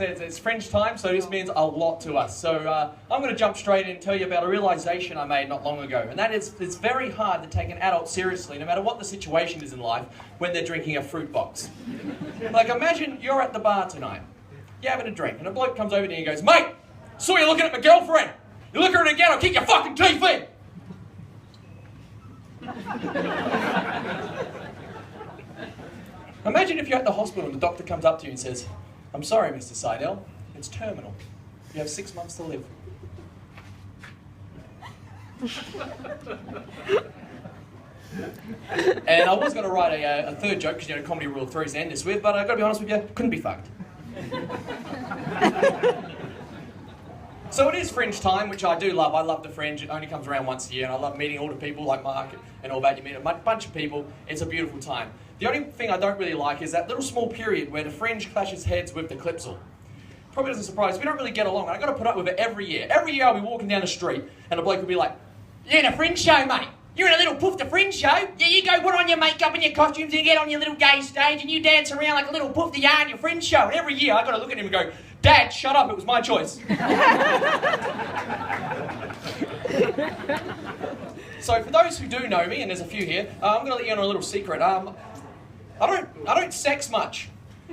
It's Fringe time, so this means a lot to us. So I'm going to jump straight in and tell you about a realisation I made not long ago. And that is, it's very hard to take an adult seriously, no matter what the situation is in life, when they're drinking a fruit box. Like, imagine you're at the bar tonight, you're having a drink, and a bloke comes over to you and goes, "Mate, saw you looking at my girlfriend. You look at her again, I'll kick your fucking teeth in." Imagine if you're at the hospital and the doctor comes up to you and says, "I'm sorry, Mr. Seidel, it's terminal. You have 6 months to live." And I was going to write a third joke, because comedy rule 3's end this with, but I've got to be honest with you, couldn't be fucked. So it is Fringe time, which I do love. I love the Fringe. It only comes around once a year, and I love meeting all the people like Mark and all that. You meet a bunch of people. It's a beautiful time. The only thing I don't really like is that little small period where the Fringe clashes heads with the Clipsal. Probably doesn't surprise me. We don't really get along. I've got to put up with it every year. Every year I'll be walking down the street, and a bloke will be like, "You're in a Fringe show, mate. You're in a little poof the Fringe show. Yeah, you go put on your makeup and your costumes and you get on your little gay stage and you dance around like a little poof the yarn your Fringe show." And every year I've got to look at him and go, "Dad, shut up, it was my choice." So for those who do know me, and there's a few here, I'm going to let you in on a little secret. I don't sex much.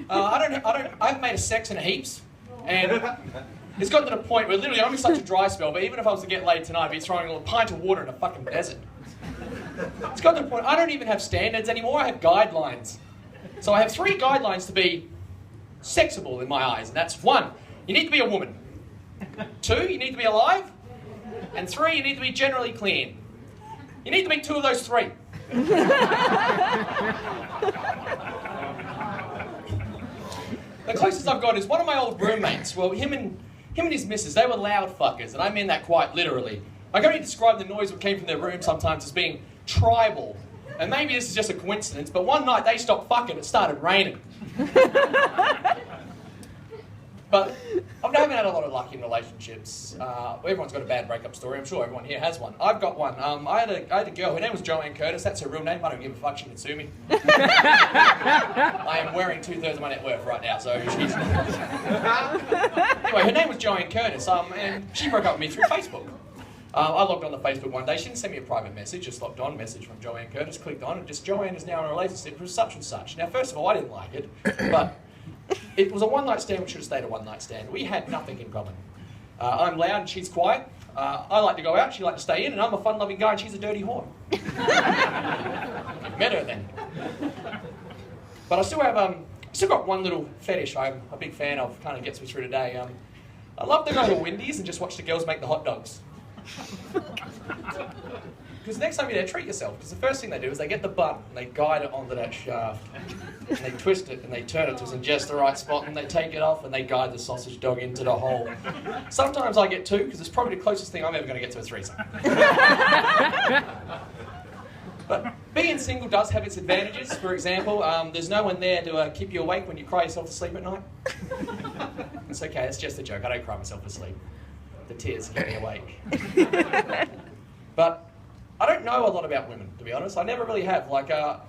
I haven't made a sex in heaps, and it's gotten to the point where literally I'm in such a dry spell. But even if I was to get laid tonight, I'd be throwing a pint of water in a fucking desert. It's gotten to the point I don't even have standards anymore. I have guidelines. So I have 3 guidelines to be sexable in my eyes, and that's 1, you need to be a woman. 2, you need to be alive. And 3, you need to be generally clean. You need to be 2 of those 3. The closest I've got is one of my old roommates. Well, him and his missus, they were loud fuckers, and I mean that quite literally. I can only describe the noise that came from their room sometimes as being tribal. And maybe this is just a coincidence, but one night they stopped fucking, it started raining. But I haven't had a lot of luck in relationships. Everyone's got a bad breakup story. I'm sure everyone here has one. I've got one. I had a girl. Her name was Joanne Curtis. That's her real name. I don't give a fuck. She can sue me. I am wearing 2/3 of my net worth right now, so she's... Anyway, her name was Joanne Curtis, and she broke up with me through Facebook. I logged on to Facebook one day. She didn't send me a private message. Just logged on, message from Joanne Curtis, clicked on, and just Joanne is now in a relationship with such and such. Now, first of all, I didn't like it, but it was a one-night stand which should have stayed a one-night stand. We had nothing in common. I'm loud and she's quiet. I like to go out, she likes to stay in, and I'm a fun-loving guy and she's a dirty whore. You've met her then. But I still have, still got one little fetish I'm a big fan of, kind of gets me through today. I love to go to Wendy's and just watch the girls make the hot dogs. Because next time you're there, treat yourself. Because the first thing they do is they get the bun and they guide it onto that shaft. And they twist it and they turn it to in just the right spot and they take it off and they guide the sausage dog into the hole. Sometimes I get 2 because it's probably the closest thing I'm ever going to get to a threesome. But being single does have its advantages. For example, there's no one there to keep you awake when you cry yourself to sleep at night. It's okay, it's just a joke. I don't cry myself to sleep. The tears keep me awake. But I don't know a lot about women, to be honest. I never really have. Like, I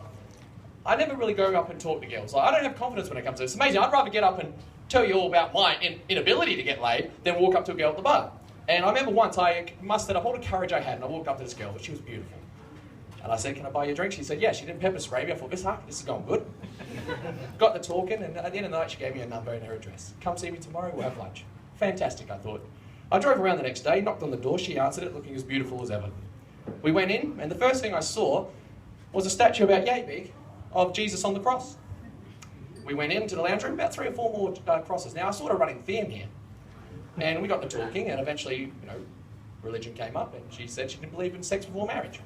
never really go up and talk to girls. Like, I don't have confidence when it comes to this. It's amazing. I'd rather get up and tell you all about my inability to get laid than walk up to a girl at the bar. And I remember once I mustered up all the courage I had, and I walked up to this girl, but she was beautiful. And I said, "Can I buy you a drink?" She said, "Yeah." She didn't pepper spray me. I thought, this is going good. Got the talking, and at the end of the night, she gave me a number and her address. "Come see me tomorrow, we'll have lunch." Fantastic, I thought. I drove around the next day, knocked on the door, she answered it, looking as beautiful as ever. We went in, and the first thing I saw was a statue about yay big of Jesus on the cross. We went into the lounge room, about 3 or 4 more crosses. Now, I sort of running theme here. And we got to talking, and eventually, religion came up, and she said she didn't believe in sex before marriage.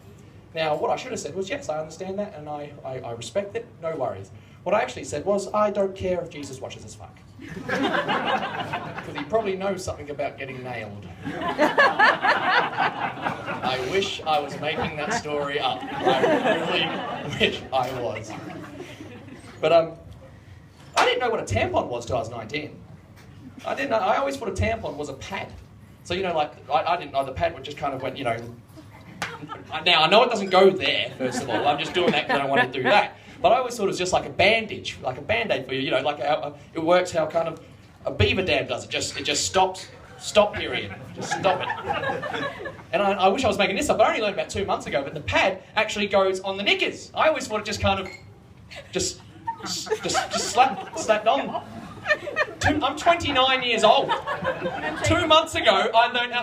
Now, what I should have said was, yes, I understand that, and I respect it, no worries. What I actually said was, I don't care if Jesus watches us fuck. Because he probably knows something about getting nailed. I wish I was making that story up. I really wish I was. But I didn't know what a tampon was till I was 19. I didn't know. I always thought a tampon was a pad. So, I didn't know the pad would just kind of went, Now, I know it doesn't go there, first of all. I'm just doing that because I don't want to do that. But I always thought it was just like a bandage, like a Band-Aid for you, like how it works, how kind of A beaver dam does it. It just stops. Stop period. Just stop it. And I wish I was making this up. I only learned about 2 months ago, but the pad actually goes on the knickers. I always thought it just kind of just slapped on. I'm 29 years old. 2 months ago, I learned.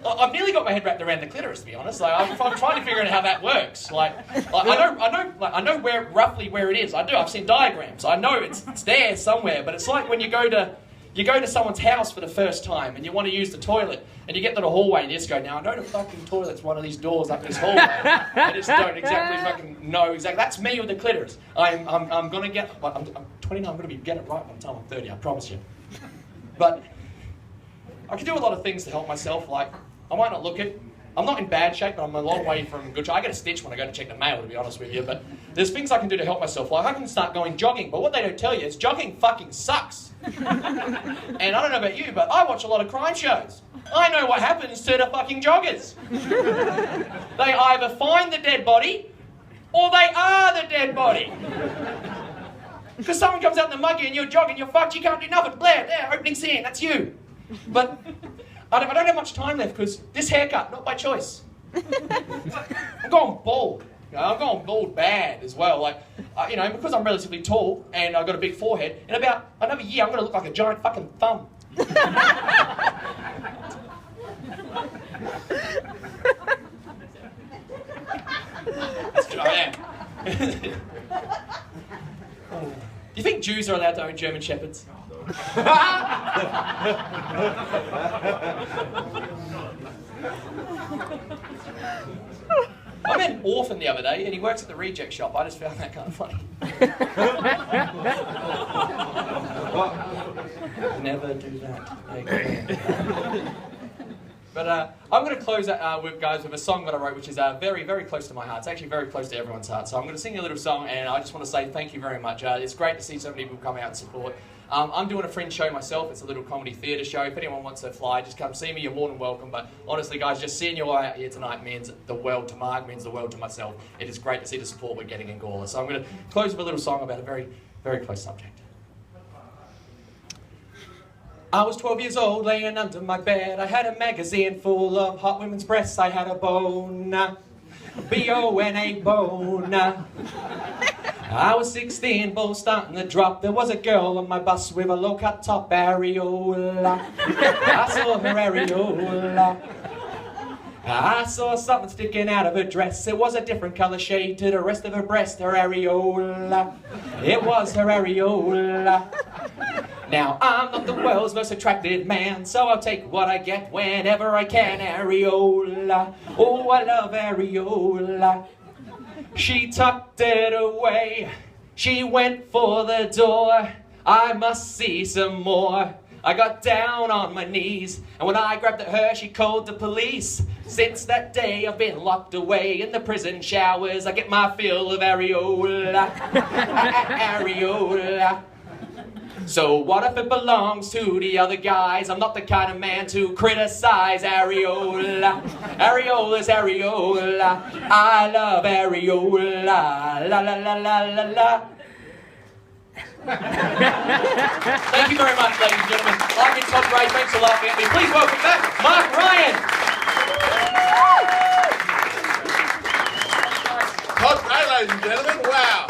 I've nearly got my head wrapped around the clitoris, to be honest. Like, I'm trying to figure out how that works. I know roughly where it is. I do. I've seen diagrams. I know it's there somewhere. But it's like when you go to someone's house for the first time and you want to use the toilet and you get to the hallway and you just go, now I know the fucking toilet's one of these doors up this hallway. I just don't exactly fucking know exactly. That's me with the clitoris. I'm gonna get. I'm 29. I'm gonna get it right by the time I'm 30. I promise you. But I can do a lot of things to help myself. Like, I might not look it. I'm not in bad shape, but I'm a long way from good shape. I get a stitch when I go to check the mail, to be honest with you. But there's things I can do to help myself. Like, I can start going jogging. But what they don't tell you is jogging fucking sucks. And I don't know about you, but I watch a lot of crime shows. I know what happens to the fucking joggers. They either find the dead body, or they are the dead body. Because someone comes out in the muggy and you're jogging, you're fucked, you can't do nothing. Blair, there, opening scene, that's you. But I don't have much time left because this haircut, not by choice. I'm going bald. I'm going bald bad as well. Like, because I'm relatively tall and I've got a big forehead, in about another year I'm going to look like a giant fucking thumb. That's true, I am. Do you think Jews are allowed to own German Shepherds? I met an orphan the other day and he works at the reject shop. I just found that kind of funny. Never do that again. But I'm going to close with a song that I wrote, which is very, very close to my heart. It's actually very close to everyone's heart. So I'm going to sing a little song, and I just want to say thank you very much. It's great to see so many people come out and support. I'm doing a fringe show myself. It's a little comedy theatre show. If anyone wants to fly, just come see me. You're more than welcome. But honestly, guys, just seeing you all out here tonight means the world to Mark, means the world to myself. It is great to see the support we're getting in Gawler. So I'm going to close with a little song about a very, very close subject. I was 12 years old, laying under my bed. I had a magazine full of hot women's breasts. I had a bone, B-O-N-A, bone. I was 16, balls starting to drop. There was a girl on my bus with a low-cut top, areola. I saw her areola. I saw something sticking out of her dress. It was a different colour shade to the rest of her breast, her areola. It was her areola. Now, I'm not the world's most attractive man, so I'll take what I get whenever I can, areola. Oh, I love areola. She tucked it away. She went for the door. I must see some more. I got down on my knees, and when I grabbed at her, she called the police. Since that day, I've been locked away in the prison showers. I get my fill of areola, areola. So what if it belongs to the other guys? I'm not the kind of man to criticize areola. Areola's areola. I love areola. La la la la la la. Thank you very much, ladies and gentlemen. I've been Todd Gray. Thanks for laughing at me. Please welcome back Mark Ryan. Todd Gray, ladies and gentlemen. Wow.